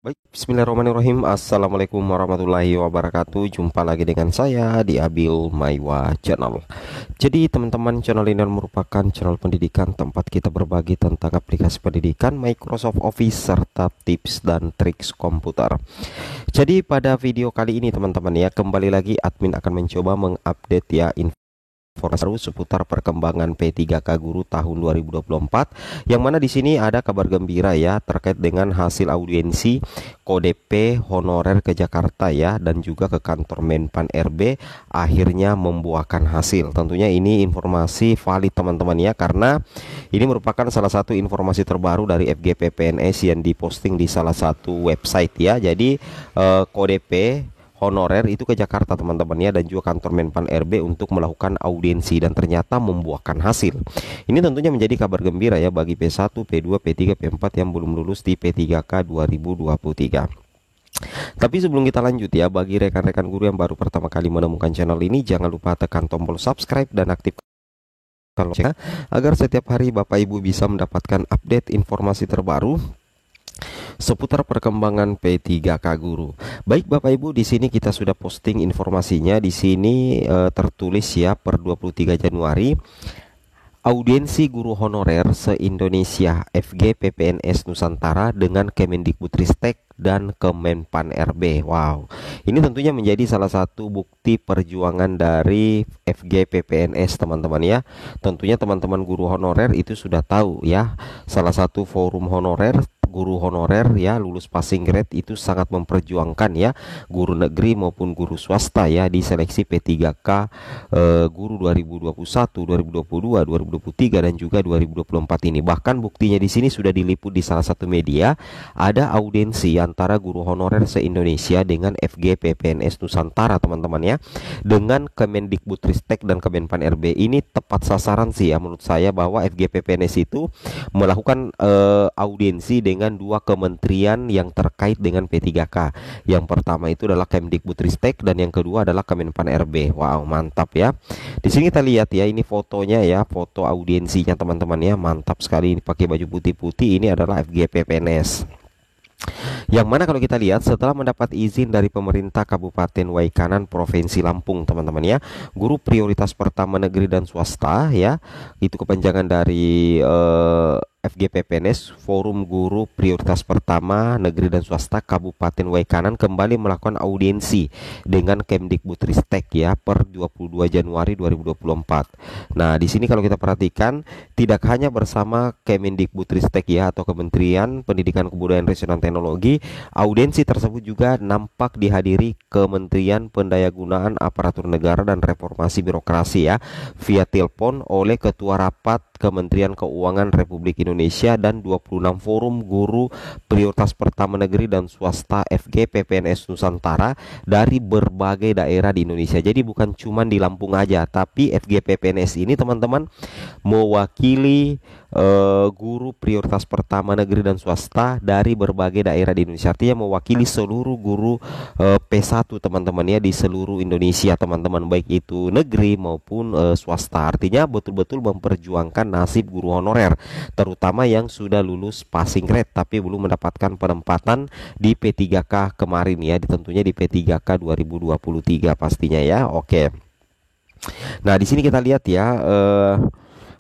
Baik, bismillahirrahmanirrahim. Assalamualaikum warahmatullahi wabarakatuh. Jumpa lagi dengan saya di Abil Maiwa Channel. Jadi teman-teman, channel ini merupakan channel pendidikan tempat kita berbagi tentang aplikasi pendidikan, Microsoft Office, serta tips dan triks komputer. Jadi pada video kali ini teman-teman ya, kembali lagi admin akan mencoba mengupdate ya informasi baru seputar perkembangan P3K Guru tahun 2024, yang mana di sini ada kabar gembira ya terkait dengan hasil audiensi KDP honorer ke Jakarta ya, dan juga ke kantor Menpan RB akhirnya membuahkan hasil. Tentunya ini informasi valid teman-teman ya, karena ini merupakan salah satu informasi terbaru dari FGP-PNS yang diposting di salah satu website ya. Jadi KDP honorer itu ke Jakarta teman-teman ya, dan juga kantor Menpan RB untuk melakukan audiensi, dan ternyata membuahkan hasil. Ini tentunya menjadi kabar gembira ya bagi P1, P2, P3, P4 yang belum lulus di P3K 2023. Tapi sebelum kita lanjut ya, bagi rekan-rekan guru yang baru pertama kali menemukan channel ini, jangan lupa tekan tombol subscribe dan aktifkan loncengnya agar setiap hari Bapak Ibu bisa mendapatkan update informasi terbaru seputar perkembangan P3K Guru. Baik Bapak Ibu, di sini kita sudah posting informasinya. Di sini tertulis ya per 23 Januari, audiensi guru honorer se-Indonesia FG PPNS Nusantara dengan Kemendikbudristek dan Kemenpan RB. Wow, ini tentunya menjadi salah satu bukti perjuangan dari FG PPNS teman-teman ya. Tentunya teman-teman guru honorer itu sudah tahu ya, salah satu forum honorer guru honorer ya lulus passing grade itu sangat memperjuangkan ya guru negeri maupun guru swasta ya di seleksi P3K guru 2021, 2022, 2023 dan juga 2024 ini. Bahkan buktinya di sini sudah diliput di salah satu media, ada audiensi antara guru honorer se-Indonesia dengan FG PPNS Nusantara teman-teman ya, dengan Kemendikbudristek dan Kemenpan RB. Ini tepat sasaran sih ya menurut saya, bahwa FG PPNS itu melakukan audiensi dengan dua kementerian yang terkait dengan P3K. Yang pertama itu adalah Kemdikbudristek dan yang kedua adalah Kemenpan RB. Wow, mantap ya. Di sini kita lihat ya, ini fotonya ya, foto audiensinya teman-teman ya, mantap sekali. Ini pakai baju putih-putih, ini adalah FG PPNS. Yang mana kalau kita lihat, setelah mendapat izin dari pemerintah Kabupaten Waikanan Provinsi Lampung teman-teman ya, guru prioritas pertama negeri dan swasta ya, itu kepanjangan dari FG PPNS, Forum Guru Prioritas Pertama Negeri dan Swasta Kabupaten Waikanan, kembali melakukan audiensi dengan Kemdikbudristek ya per 22 Januari 2024. Nah, di sini kalau kita perhatikan, tidak hanya bersama Kemendikbudristek ya atau Kementerian Pendidikan Kebudayaan Riset dan Teknologi, audiensi tersebut juga nampak dihadiri Kementerian Pendayagunaan Aparatur Negara dan Reformasi Birokrasi ya, via telepon oleh Ketua Rapat Kementerian Keuangan Republik Indonesia dan 26 forum guru prioritas pertama negeri dan swasta FG PPNS Nusantara dari berbagai daerah di Indonesia. Jadi bukan cuma di Lampung aja, tapi FG PPNS ini teman-teman mewakili guru prioritas pertama negeri dan swasta dari berbagai daerah di Indonesia. Artinya mewakili seluruh guru P1 teman-teman ya di seluruh Indonesia teman-teman, baik itu negeri maupun swasta. Artinya betul-betul memperjuangkan nasib guru honorer, terutama yang sudah lulus passing grade tapi belum mendapatkan penempatan di P3K kemarin ya, tentunya di P3K 2023 pastinya ya. Oke. Nah, di sini kita lihat ya,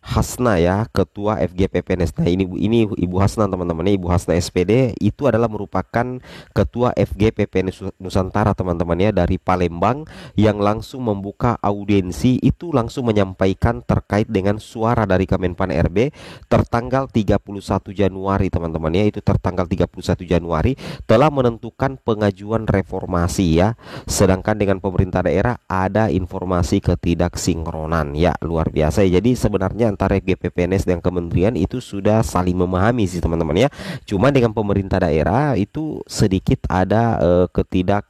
Hasna ya, Ketua FG PPNS. Nah, ini Ibu Hasna teman-teman, Ibu Hasna SPD itu adalah merupakan Ketua FG PPNS Nusantara teman-teman ya, dari Palembang, yang langsung membuka audiensi itu, langsung menyampaikan terkait dengan suara dari Kemenpan RB tertanggal 31 Januari teman-teman ya, itu tertanggal 31 Januari telah menentukan pengajuan reformasi ya. Sedangkan dengan pemerintah daerah ada informasi ketidaksinkronan ya, luar biasa ya. Jadi sebenarnya antara GPPNS dan kementerian itu sudah saling memahami sih teman-teman ya. Cuma dengan pemerintah daerah itu sedikit ada ketidak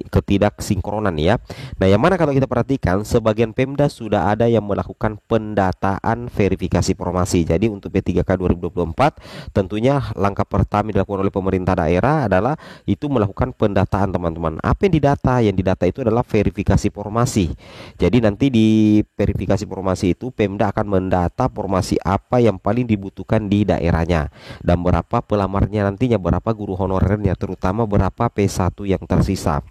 ketidaksinkronan ya. Nah, yang mana kalau kita perhatikan sebagian Pemda sudah ada yang melakukan pendataan verifikasi formasi. Jadi untuk P3K 2024 tentunya langkah pertama dilakukan oleh pemerintah daerah adalah itu melakukan pendataan teman-teman. Apa yang didata? Yang didata itu adalah verifikasi formasi. Jadi nanti di verifikasi formasi itu Pemda akan mendata formasi apa yang paling dibutuhkan di daerahnya dan berapa pelamarnya nantinya, berapa guru honorernya, terutama berapa P1 yang tersisa.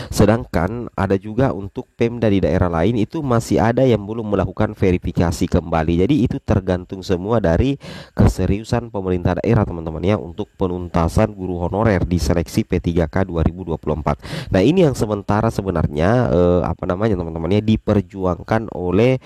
Sedangkan ada juga untuk Pemda di daerah lain itu masih ada yang belum melakukan verifikasi kembali. Jadi itu tergantung semua dari keseriusan pemerintah daerah teman-teman ya untuk penuntasan guru honorer di seleksi P3K 2024. Nah, ini yang sementara sebenarnya teman-teman ya diperjuangkan oleh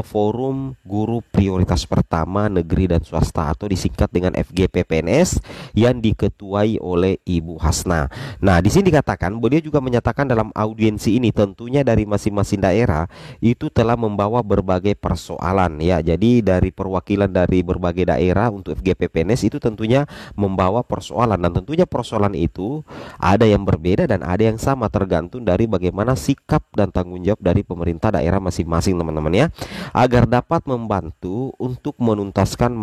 Forum Guru Prioritas Pertama Negeri dan Swasta atau disingkat dengan FGPPNS yang diketuai oleh Ibu Hasna. Nah, di sini dikatakan beliau juga menyatakan dalam audiensi ini tentunya dari masing-masing daerah itu telah membawa berbagai persoalan ya. Jadi dari perwakilan dari berbagai daerah untuk FGPPNS itu tentunya membawa persoalan, dan tentunya persoalan itu ada yang berbeda dan ada yang sama tergantung dari bagaimana sikap dan tanggung jawab dari pemerintah daerah masing-masing teman-teman ya, agar dapat membantu untuk menuntaskan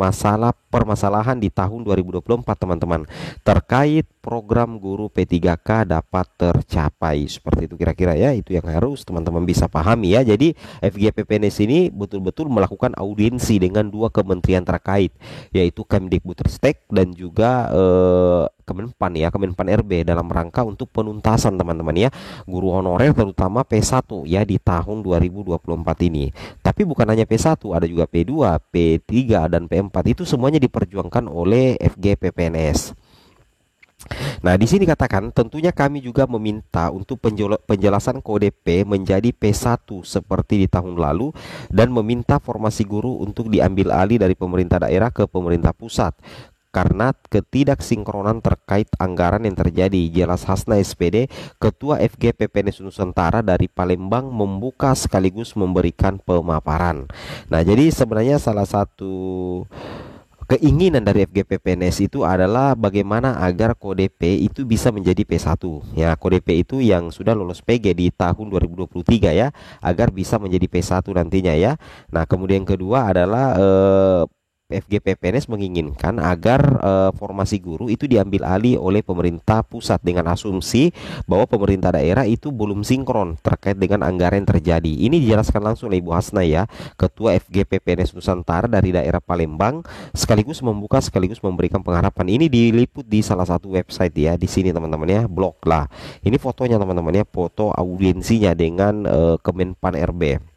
permasalahan di tahun 2024 teman-teman terkait program guru P3K dapat tercapai. Seperti itu kira-kira ya, itu yang harus teman-teman bisa pahami ya. Jadi FGPPNS ini betul-betul melakukan audiensi dengan dua kementerian terkait, yaitu Kemdikbudristek dan juga Kemenpan RB dalam rangka untuk penuntasan teman-teman ya guru honorer terutama P1 ya di tahun 2024 ini. Tapi bukan hanya P1, ada juga P2, P3 dan P4, itu semuanya diperjuangkan oleh FGPPNS. Nah, di sini katakan tentunya kami juga meminta untuk penjelasan kode P menjadi P1 seperti di tahun lalu dan meminta formasi guru untuk diambil alih dari pemerintah daerah ke pemerintah pusat karena ketidaksinkronan terkait anggaran yang terjadi. Jelas Hasna SPD, Ketua FGPPNS Nusantara dari Palembang, membuka sekaligus memberikan pemaparan. Nah, jadi sebenarnya salah satu keinginan dari FGPPNS itu adalah bagaimana agar kode P itu bisa menjadi P1 ya. Kode P itu yang sudah lolos PG di tahun 2023 ya, agar bisa menjadi P1 nantinya ya. Nah, kemudian kedua adalah FGPPNS menginginkan agar formasi guru itu diambil alih oleh pemerintah pusat dengan asumsi bahwa pemerintah daerah itu belum sinkron terkait dengan anggaran yang terjadi. Ini dijelaskan langsung oleh Ibu Hasna ya, Ketua FGPPNS Nusantara dari daerah Palembang, sekaligus membuka sekaligus memberikan pengharapan. Ini diliput di salah satu website ya, di sini teman-teman ya, blog lah. Ini fotonya teman-teman ya, foto audiensinya dengan Kemenpan RB.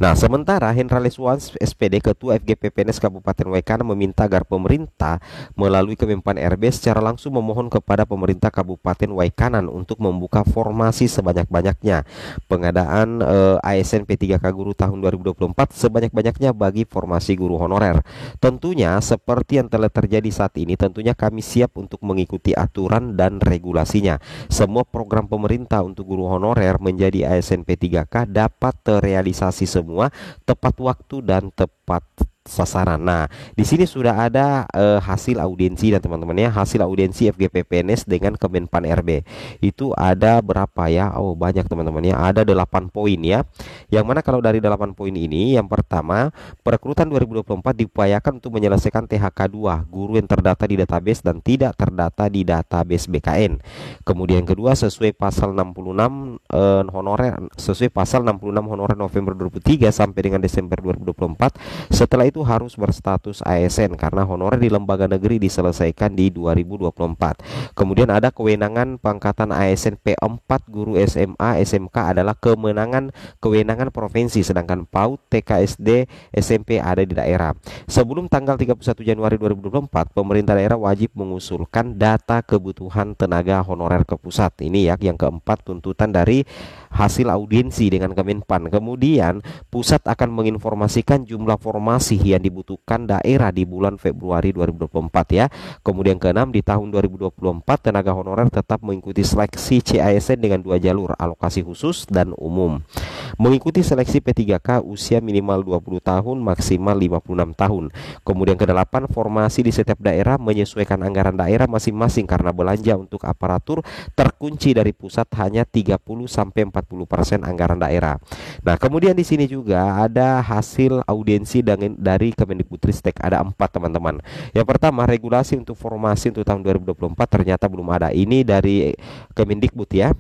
Nah, sementara Hendra Leswan SPD, Ketua FGPPNS Kabupaten Waikana, meminta agar pemerintah melalui Kemenpan RB secara langsung memohon kepada pemerintah Kabupaten Waikanan untuk membuka formasi sebanyak-banyaknya pengadaan ASN P3K Guru tahun 2024 sebanyak-banyaknya bagi formasi guru honorer. Tentunya seperti yang telah terjadi saat ini, tentunya kami siap untuk mengikuti aturan dan regulasinya. Semua program pemerintah untuk guru honorer menjadi ASN P3K dapat terrealisasi semua tepat waktu dan tepat sasaran. Nah, di sini sudah ada hasil audiensi dan teman-teman ya, hasil audiensi FGPPNS dengan Kemenpan RB. Itu ada berapa ya? Oh, banyak teman-teman ya. Ada 8 poin ya. Yang mana kalau dari 8 poin ini, yang pertama, perekrutan 2024 diupayakan untuk menyelesaikan THK 2, guru yang terdata di database dan tidak terdata di database BKN. Kemudian kedua, sesuai pasal 66 honorer November 2003 sampai dengan Desember 2024. Setelah itu harus berstatus ASN karena honorer di lembaga negeri diselesaikan di 2024. Kemudian ada kewenangan pengangkatan ASN P4 guru SMA SMK adalah kewenangan provinsi, sedangkan PAUD TKSD SMP ada di daerah. Sebelum tanggal 31 Januari 2024, pemerintah daerah wajib mengusulkan data kebutuhan tenaga honorer ke pusat. Ini ya yang keempat tuntutan dari hasil audiensi dengan Kemenpan. Kemudian pusat akan menginformasikan jumlah formasi yang dibutuhkan daerah di bulan Februari 2024 ya. Kemudian keenam, di tahun 2024 tenaga honorer tetap mengikuti seleksi CASN dengan dua jalur, alokasi khusus dan umum. Mengikuti seleksi P3K usia minimal 20 tahun maksimal 56 tahun. Kemudian kedelapan, formasi di setiap daerah menyesuaikan anggaran daerah masing-masing karena belanja untuk aparatur terkunci dari pusat hanya 30-40% anggaran daerah. Nah, kemudian di sini juga ada hasil audiensi dari Kemendikbudristek, ada 4 teman-teman. Yang pertama, regulasi untuk formasi untuk tahun 2024 ternyata belum ada. Ini dari Kemendikbud ya.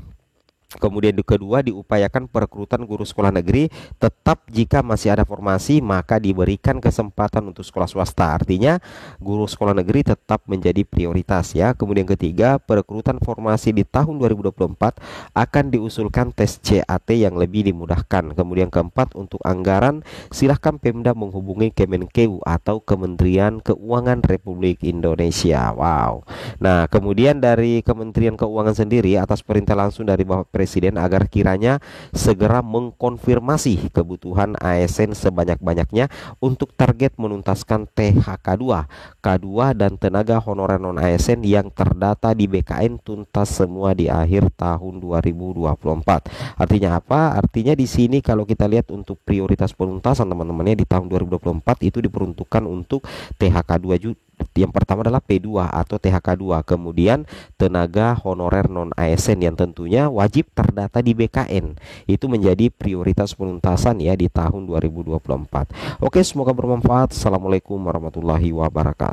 Kemudian kedua, diupayakan perekrutan guru sekolah negeri tetap jika masih ada formasi maka diberikan kesempatan untuk sekolah swasta. Artinya guru sekolah negeri tetap menjadi prioritas ya. Kemudian ketiga, perekrutan formasi di tahun 2024 akan diusulkan tes CAT yang lebih dimudahkan. Kemudian keempat, untuk anggaran silahkan Pemda menghubungi Kemenkeu atau Kementerian Keuangan Republik Indonesia. Wow. Nah, kemudian dari Kementerian Keuangan sendiri atas perintah langsung dari Bapak Presiden agar kiranya segera mengkonfirmasi kebutuhan ASN sebanyak-banyaknya untuk target menuntaskan THK 2, K2 dan tenaga honorer non ASN yang terdata di BKN tuntas semua di akhir tahun 2024. Artinya apa? Artinya di sini kalau kita lihat untuk prioritas penuntasan teman-temannya di tahun 2024 itu diperuntukkan untuk THK 2 juta. Yang pertama adalah P2 atau THK 2, kemudian tenaga honorer non ASN yang tentunya wajib terdata di BKN. Itu menjadi prioritas penuntasan ya di tahun 2024. Oke, semoga bermanfaat. Assalamualaikum warahmatullahi wabarakatuh.